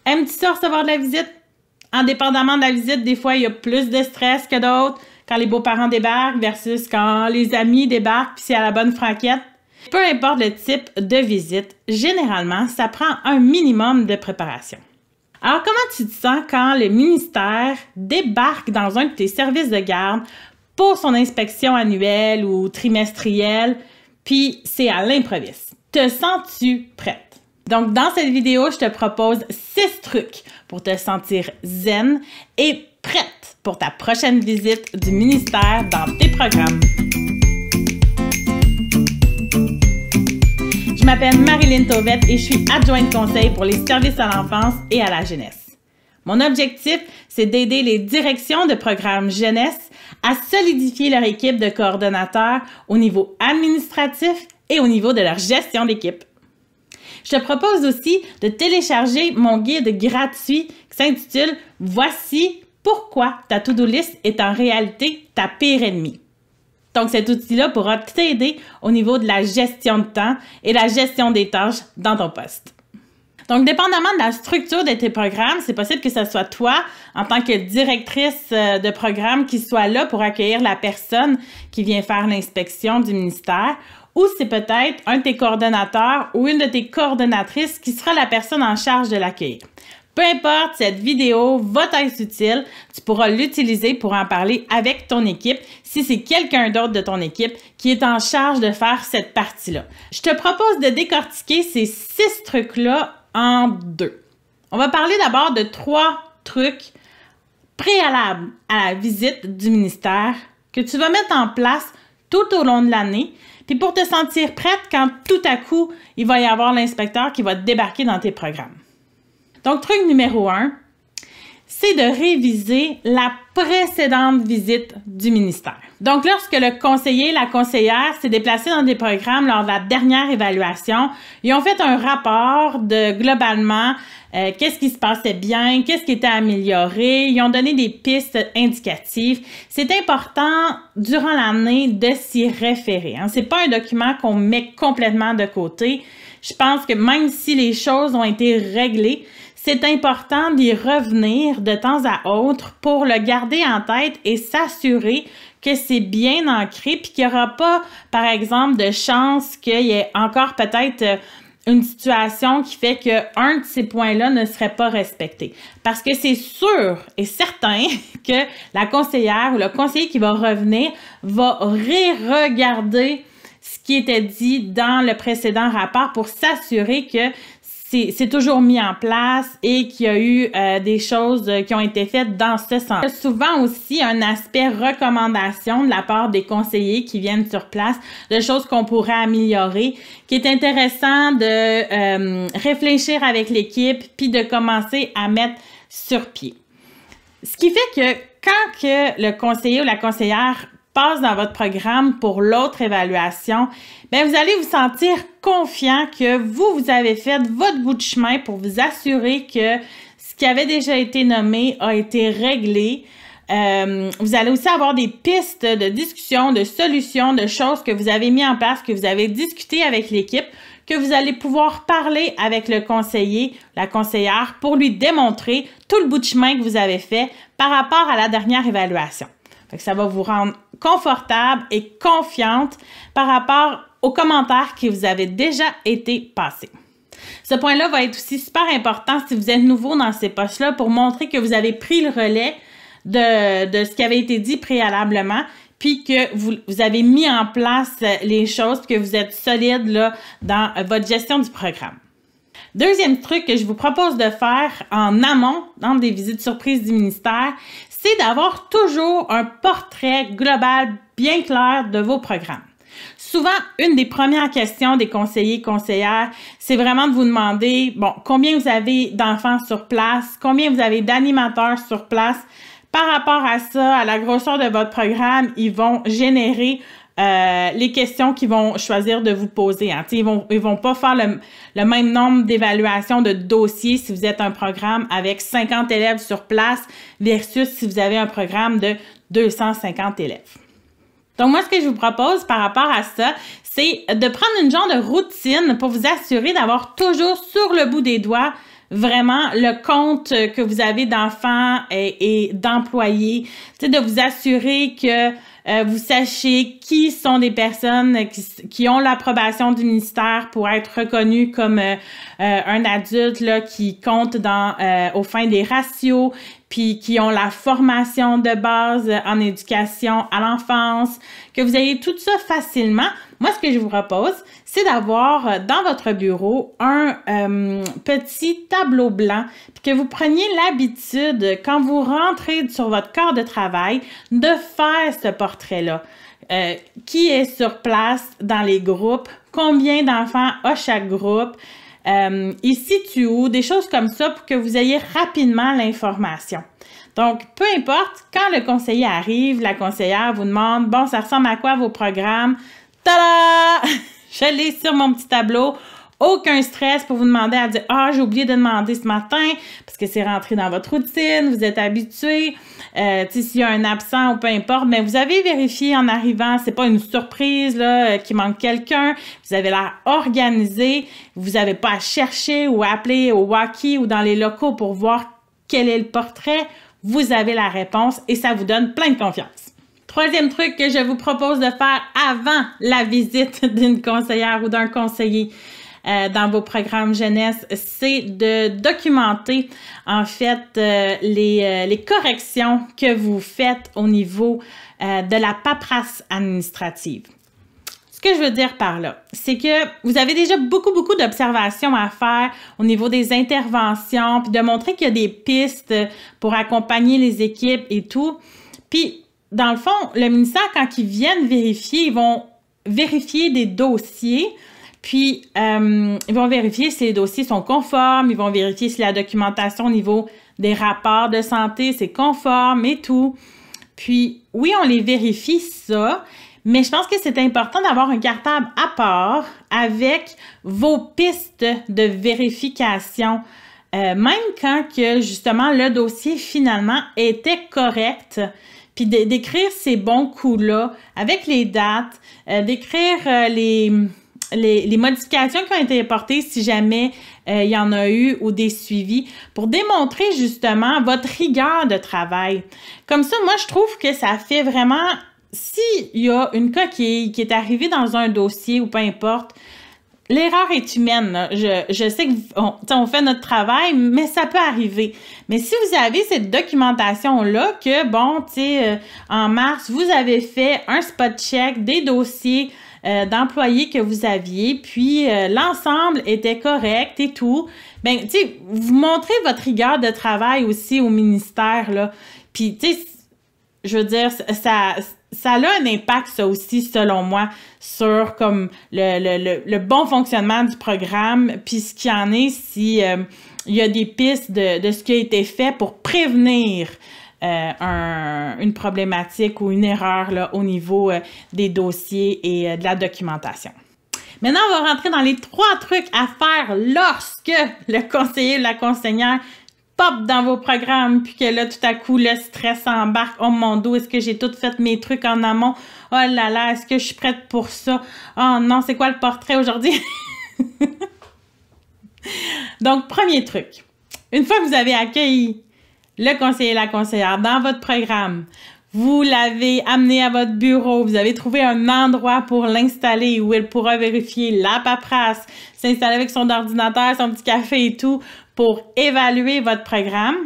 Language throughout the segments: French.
Aimes-tu ça recevoir de la visite? Indépendamment de la visite, des fois, il y a plus de stress que d'autres quand les beaux-parents débarquent versus quand les amis débarquent puis c'est à la bonne franquette. Peu importe le type de visite, généralement, ça prend un minimum de préparation. Alors, comment tu te sens quand le ministère débarque dans un de tes services de garde pour son inspection annuelle ou trimestrielle, puis c'est à l'improviste? Te sens-tu prête? Donc, dans cette vidéo, je te propose 6 trucs pour te sentir zen et prête pour ta prochaine visite du ministère dans tes programmes. Je m'appelle Marilyn Tauvette et je suis adjointe conseil pour les services à l'enfance et à la jeunesse. Mon objectif, c'est d'aider les directions de programmes jeunesse à solidifier leur équipe de coordonnateurs au niveau administratif et au niveau de leur gestion d'équipe. Je te propose aussi de télécharger mon guide gratuit qui s'intitule « Voici pourquoi ta to-do list est en réalité ta pire ennemie ». Donc, cet outil-là pourra t'aider au niveau de la gestion de temps et la gestion des tâches dans ton poste. Donc, dépendamment de la structure de tes programmes, c'est possible que ce soit toi, en tant que directrice de programme, qui soit là pour accueillir la personne qui vient faire l'inspection du ministère, ou c'est peut-être un de tes coordonnateurs ou une de tes coordonnatrices qui sera la personne en charge de l'accueillir. Peu importe, cette vidéo va t'être utile. Tu pourras l'utiliser pour en parler avec ton équipe si c'est quelqu'un d'autre de ton équipe qui est en charge de faire cette partie-là. Je te propose de décortiquer ces 6 trucs-là en 2. On va parler d'abord de 3 trucs préalables à la visite du ministère que tu vas mettre en place tout au long de l'année, puis pour te sentir prête quand tout à coup, il va y avoir l'inspecteur qui va débarquer dans tes programmes. Donc, truc numéro 1, c'est de réviser la précédente visite du ministère. Donc, lorsque le conseiller, la conseillère s'est déplacé dans des programmes lors de la dernière évaluation, ils ont fait un rapport de globalement qu'est-ce qui se passait bien, qu'est-ce qui était amélioré, ils ont donné des pistes indicatives. C'est important durant l'année de s'y référer. Hein. C'est pas un document qu'on met complètement de côté. Je pense que même si les choses ont été réglées, c'est important d'y revenir de temps à autre pour le garder en tête et s'assurer que c'est bien ancré puis qu'il n'y aura pas, par exemple, de chance qu'il y ait encore peut-être une situation qui fait qu'un de ces points-là ne serait pas respecté. Parce que c'est sûr et certain que la conseillère ou le conseiller qui va revenir va regarder ce qui était dit dans le précédent rapport pour s'assurer que c'est toujours mis en place et qu'il y a eu des choses qui ont été faites dans ce sens. Il y a souvent aussi un aspect recommandation de la part des conseillers qui viennent sur place, de choses qu'on pourrait améliorer, qui est intéressant de réfléchir avec l'équipe puis de commencer à mettre sur pied. Ce qui fait que quand que le conseiller ou la conseillère passe dans votre programme pour l'autre évaluation, bien, vous allez vous sentir confiant que vous avez fait votre bout de chemin pour vous assurer que ce qui avait déjà été nommé a été réglé. Vous allez aussi avoir des pistes de discussion, de solutions, de choses que vous avez mis en place, que vous avez discuté avec l'équipe, que vous allez pouvoir parler avec le conseiller, la conseillère, pour lui démontrer tout le bout de chemin que vous avez fait par rapport à la dernière évaluation. Fait que ça va vous rendre confortable et confiante par rapport aux commentaires qui vous avaient déjà été passés. Ce point-là va être aussi super important si vous êtes nouveau dans ces postes-là pour montrer que vous avez pris le relais de ce qui avait été dit préalablement, puis que vous avez mis en place les choses, puis que vous êtes solide là, dans votre gestion du programme. Deuxième truc que je vous propose de faire en amont, dans des visites surprises du ministère, c'est d'avoir toujours un portrait global bien clair de vos programmes. Souvent, une des premières questions des conseillers et conseillères, c'est vraiment de vous demander, bon, combien vous avez d'enfants sur place, combien vous avez d'animateurs sur place. Par rapport à ça, à la grosseur de votre programme, ils vont générer les questions qu'ils vont choisir de vous poser. Hein. Ils vont pas faire le même nombre d'évaluations de dossiers si vous êtes un programme avec 50 élèves sur place versus si vous avez un programme de 250 élèves. Donc, moi, ce que je vous propose par rapport à ça, c'est de prendre une genre de routine pour vous assurer d'avoir toujours sur le bout des doigts vraiment le compte que vous avez d'enfants et d'employés, de vous assurer que vous sachiez qui sont des personnes qui ont l'approbation du ministère pour être reconnus comme un adulte là, qui compte aux fins des ratios, puis qui ont la formation de base en éducation à l'enfance, que vous ayez tout ça facilement. Moi, ce que je vous propose, c'est d'avoir dans votre bureau un petit tableau blanc, puis que vous preniez l'habitude, quand vous rentrez sur votre corps de travail, de faire ce portrait-là. Qui est sur place dans les groupes? Combien d'enfants a chaque groupe? Il situe où? Des choses comme ça pour que vous ayez rapidement l'information. Donc, peu importe, quand le conseiller arrive, la conseillère vous demande « Bon, ça ressemble à quoi vos programmes? » Tada! Je l'ai sur mon petit tableau. Aucun stress pour vous demander à dire « Ah, j'ai oublié de demander ce matin » parce que c'est rentré dans votre routine, vous êtes habitué. S'il y a un absent ou peu importe, mais vous avez vérifié en arrivant, c'est pas une surprise là, qu'il manque quelqu'un. Vous avez l'air organisé. Vous n'avez pas à chercher ou à appeler au walkie ou dans les locaux pour voir quel est le portrait. Vous avez la réponse et ça vous donne plein de confiance. Troisième truc que je vous propose de faire avant la visite d'une conseillère ou d'un conseiller dans vos programmes jeunesse, c'est de documenter en fait les corrections que vous faites au niveau de la paperasse administrative. Ce que je veux dire par là, c'est que vous avez déjà beaucoup d'observations à faire au niveau des interventions, puis de montrer qu'il y a des pistes pour accompagner les équipes et tout. Puis, dans le fond, le ministère, quand ils viennent vérifier, ils vont vérifier des dossiers, puis ils vont vérifier si les dossiers sont conformes, ils vont vérifier si la documentation au niveau des rapports de santé, c'est conforme et tout. Puis, oui, on les vérifie ça, mais je pense que c'est important d'avoir un cartable à part avec vos pistes de vérification, même quand que justement le dossier finalement était correct. Puis d'écrire ces bons coups-là avec les dates, d'écrire les modifications qui ont été apportées si jamais il y en a eu ou des suivis pour démontrer justement votre rigueur de travail. Comme ça, moi, je trouve que ça fait vraiment, s'il y a une coquille qui est arrivée dans un dossier ou peu importe, l'erreur est humaine. Là. Je sais qu'on fait notre travail, mais ça peut arriver. Mais si vous avez cette documentation-là que, bon, tu sais, en mars, vous avez fait un spot check des dossiers d'employés que vous aviez, puis l'ensemble était correct et tout, bien, tu sais, vous montrez votre rigueur de travail aussi au ministère, là. Puis, tu sais, je veux dire, ça a un impact, ça aussi, selon moi, sur comme le bon fonctionnement du programme, puis ce qu'il y en est si il y a des pistes de ce qui a été fait pour prévenir une problématique ou une erreur là, au niveau des dossiers et de la documentation. Maintenant, on va rentrer dans les 3 trucs à faire lorsque le conseiller ou la conseillère pop dans vos programmes, puis que là, tout à coup, le stress embarque. Oh mon Dieu, est-ce que j'ai tout fait mes trucs en amont? Oh là là, est-ce que je suis prête pour ça? Oh non, c'est quoi le portrait aujourd'hui? Donc, premier truc. Une fois que vous avez accueilli le conseiller et la conseillère dans votre programme, vous l'avez amené à votre bureau, vous avez trouvé un endroit pour l'installer où elle pourra vérifier la paperasse, s'installer avec son ordinateur, son petit café et tout pour évaluer votre programme.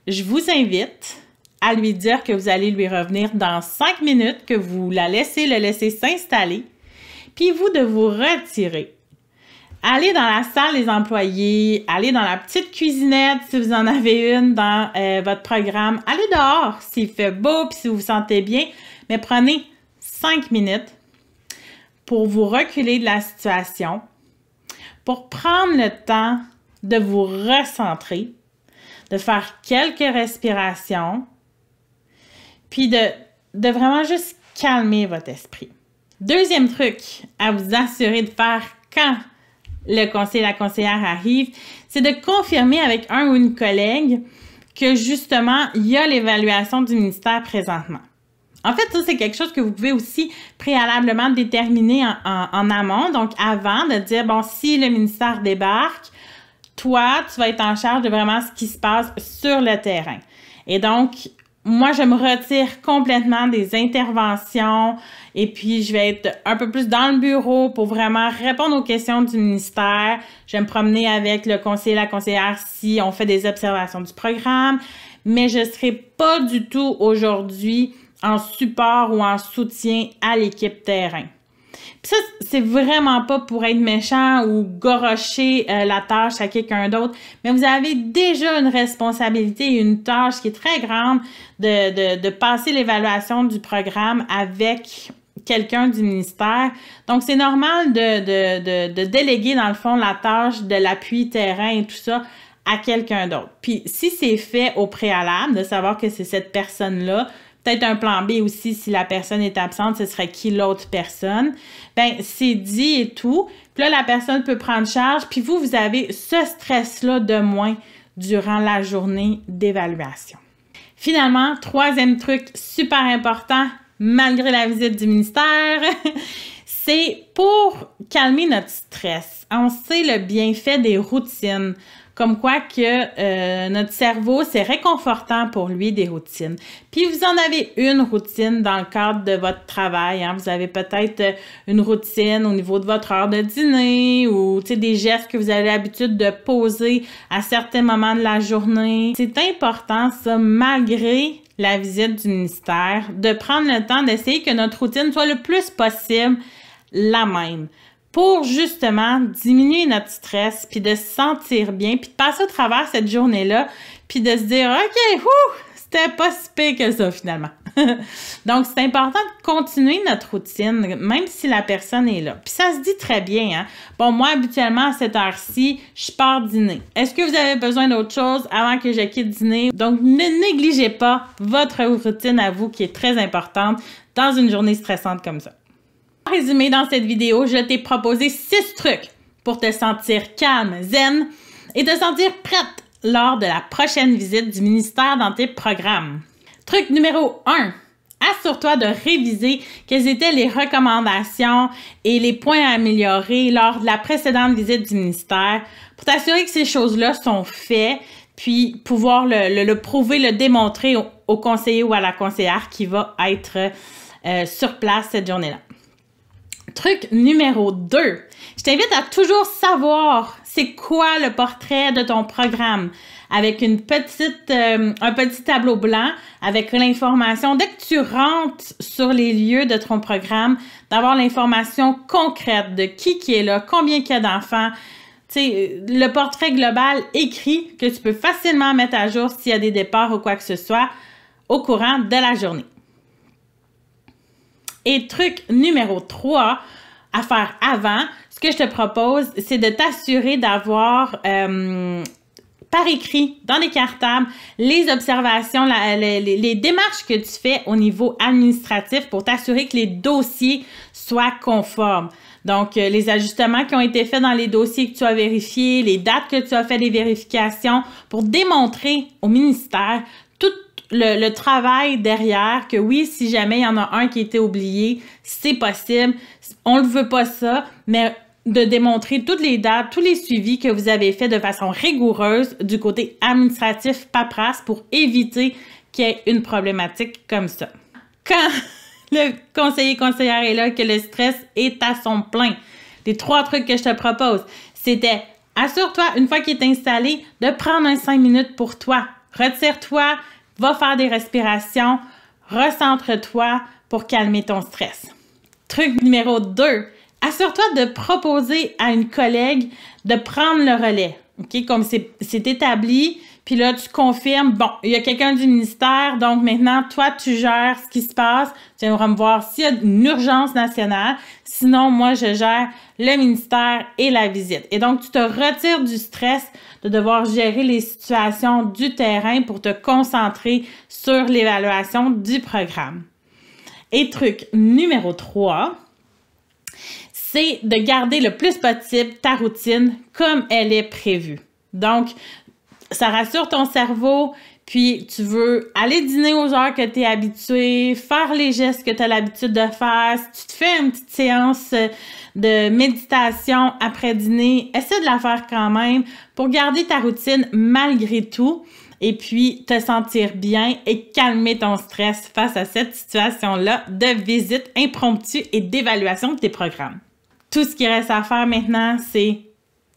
Je vous invite à lui dire que vous allez lui revenir dans 5 minutes, que vous le laissez s'installer, puis vous de vous retirer. Allez dans la salle des employés, allez dans la petite cuisinette si vous en avez une dans votre programme. Allez dehors s'il fait beau puis si vous vous sentez bien, mais prenez 5 minutes pour vous reculer de la situation, pour prendre le temps de vous recentrer, de faire quelques respirations, puis de vraiment juste calmer votre esprit. Deuxième truc à vous assurer de faire quand le conseiller et la conseillère arrive, c'est de confirmer avec un ou une collègue que justement, il y a l'évaluation du ministère présentement. En fait, ça, c'est quelque chose que vous pouvez aussi préalablement déterminer en amont, donc avant de dire, bon, si le ministère débarque, toi, tu vas être en charge de vraiment ce qui se passe sur le terrain. Et donc, moi, je me retire complètement des interventions et puis je vais être un peu plus dans le bureau pour vraiment répondre aux questions du ministère. Je vais me promener avec le conseiller, la conseillère si on fait des observations du programme, mais je ne serai pas du tout aujourd'hui en support ou en soutien à l'équipe terrain. Puis ça, c'est vraiment pas pour être méchant ou gorocher la tâche à quelqu'un d'autre, mais vous avez déjà une responsabilité et une tâche qui est très grande de passer l'évaluation du programme avec quelqu'un du ministère. Donc, c'est normal de déléguer, dans le fond, la tâche de l'appui terrain et tout ça à quelqu'un d'autre. Puis, si c'est fait au préalable, de savoir que c'est cette personne-là, peut-être un plan B aussi, si la personne est absente, ce serait qui l'autre personne. Ben c'est dit et tout. Puis là, la personne peut prendre charge. Puis vous avez ce stress-là de moins durant la journée d'évaluation. Finalement, troisième truc super important, malgré la visite du ministère, c'est pour calmer notre stress. On sait le bienfait des routines. Comme quoi que notre cerveau, c'est réconfortant pour lui des routines. Puis vous en avez une routine dans le cadre de votre travail. Hein. Vous avez peut-être une routine au niveau de votre heure de dîner ou des gestes que vous avez l'habitude de poser à certains moments de la journée. C'est important, ça, malgré la visite du ministère, de prendre le temps d'essayer que notre routine soit le plus possible la même, pour justement diminuer notre stress, puis de se sentir bien, puis de passer au travers cette journée-là, puis de se dire « OK, c'était pas si pire que ça finalement. » Donc, c'est important de continuer notre routine, même si la personne est là. Puis ça se dit très bien, hein? Bon, moi, habituellement, à cette heure-ci, je pars dîner. Est-ce que vous avez besoin d'autre chose avant que je quitte dîner? Donc, ne négligez pas votre routine à vous, qui est très importante dans une journée stressante comme ça. En résumé, dans cette vidéo, je t'ai proposé 6 trucs pour te sentir calme, zen et te sentir prête lors de la prochaine visite du ministère dans tes programmes. Truc numéro 1. Assure-toi de réviser quelles étaient les recommandations et les points à améliorer lors de la précédente visite du ministère pour t'assurer que ces choses-là sont faites, puis pouvoir le prouver, le démontrer au conseiller ou à la conseillère qui va être sur place cette journée-là. Truc numéro 2, je t'invite à toujours savoir c'est quoi le portrait de ton programme avec un petit tableau blanc avec l'information. Dès que tu rentres sur les lieux de ton programme, d'avoir l'information concrète de qui est là, combien il y a d'enfants, le portrait global écrit que tu peux facilement mettre à jour s'il y a des départs ou quoi que ce soit au courant de la journée. Et truc numéro 3 à faire avant, ce que je te propose, c'est de t'assurer d'avoir par écrit, dans des cartables, les observations, les démarches que tu fais au niveau administratif pour t'assurer que les dossiers soient conformes. Donc, les ajustements qui ont été faits dans les dossiers que tu as vérifiés, les dates que tu as fait des vérifications pour démontrer au ministère tout le travail derrière, que oui, si jamais il y en a un qui a été oublié, c'est possible. On ne veut pas ça, mais de démontrer toutes les dates, tous les suivis que vous avez faits de façon rigoureuse du côté administratif paperasse pour éviter qu'il y ait une problématique comme ça. Quand le conseiller-conseillère est là, que le stress est à son plein, les 3 trucs que je te propose, c'était assure-toi, une fois qu'il est installé, de prendre un 5 minutes pour toi. Retire-toi, va faire des respirations, recentre-toi pour calmer ton stress. Truc numéro 2, assure-toi de proposer à une collègue de prendre le relais. OK? Comme c'est établi, puis là, tu confirmes, bon, il y a quelqu'un du ministère, donc maintenant, toi, tu gères ce qui se passe. Tu viendras me voir s'il y a une urgence nationale. Sinon, moi, je gère le ministère et la visite. Et donc, tu te retires du stress de devoir gérer les situations du terrain pour te concentrer sur l'évaluation du programme. Et truc numéro 3, c'est de garder le plus possible ta routine comme elle est prévue. Donc, ça rassure ton cerveau, puis tu veux aller dîner aux heures que tu es habitué, faire les gestes que tu as l'habitude de faire, si tu te fais une petite séance de méditation après dîner, essaie de la faire quand même pour garder ta routine malgré tout et puis te sentir bien et calmer ton stress face à cette situation-là de visite impromptue et d'évaluation de tes programmes. Tout ce qui reste à faire maintenant, c'est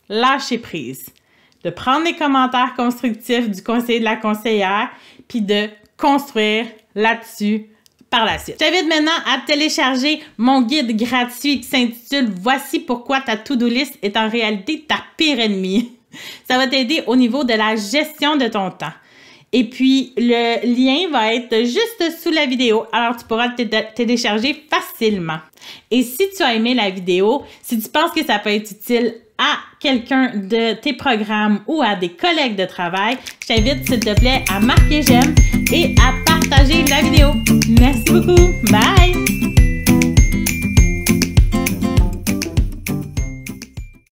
lâcher prise, de prendre les commentaires constructifs du conseiller de la conseillère, puis de construire là-dessus par la suite. Je t'invite maintenant à télécharger mon guide gratuit qui s'intitule « Voici pourquoi ta to-do list est en réalité ta pire ennemie ». Ça va t'aider au niveau de la gestion de ton temps. Et puis, le lien va être juste sous la vidéo, alors tu pourras le télécharger facilement. Et si tu as aimé la vidéo, si tu penses que ça peut être utile à quelqu'un de tes programmes ou à des collègues de travail, je t'invite, s'il te plaît, à marquer j'aime et à partager la vidéo. Merci beaucoup. Bye!